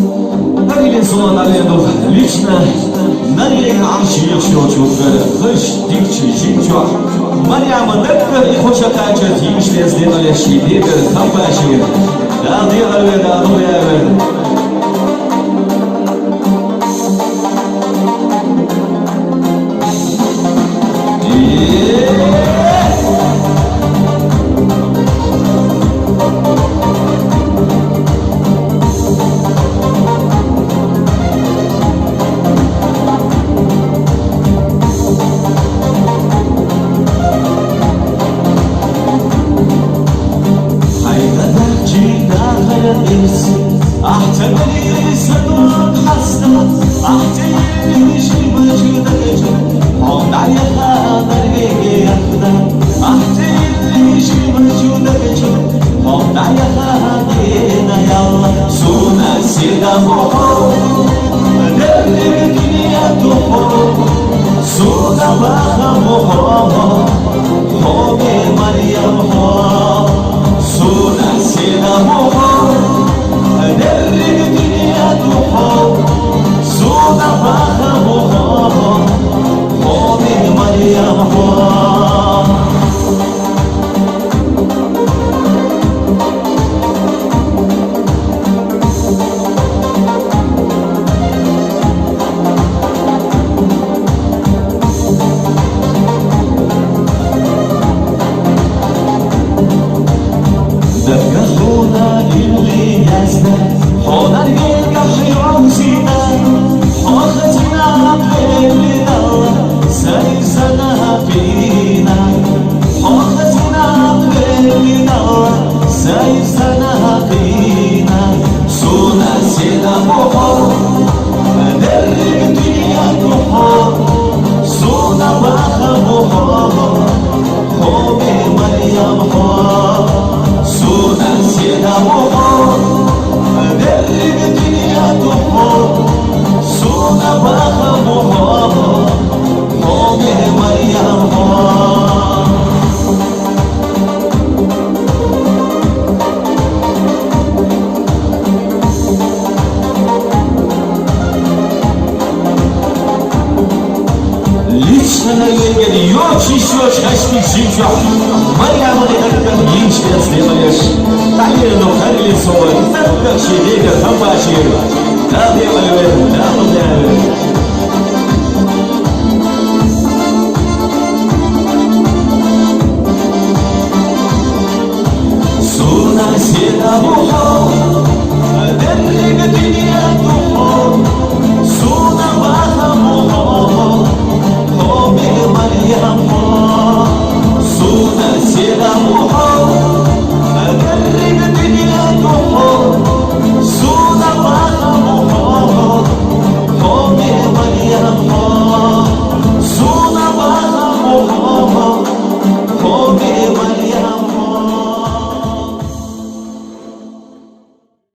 Нарисовано наверное, лично на ней аршиешью хыш дикчи жинчо Марьяма нетка и хочет качать имшли сделали шибегер камбаши да делали да дуявер أحتملي سنوات حسنة أحتملي شي مجدك هون عليها مرقي يخدم أحتملي شي مجدك هون عليها دينا يلا سونا سيدا مهو درك نياته سونا بخا مهو هومي مريم هو سونا سيدا مهو درك دنياته سونا فخمه قومي مريم دققونا اللي يزداد هنا نلقى حيوان زينة أخذنا عقلنا سيزنا فينا أخذنا عقلنا سيزنا فينا سونا سينا مهور درك دنيا مهور سونا بخا مهور قومي مريم مهور سونا سينا مهور درك دنياته سونا بخمه قومي مريم Лично егер yok еще шашки жинчо Марьяма нетка инчка сделаешь Таирну харилисо нетка шидега камбаши да делали да делали Суна седа мухо درك دنياته سونا بخمه قومي مريم سونا سيدا مهو درك دنياته سونا بخمه قومي مريم سونا بخمه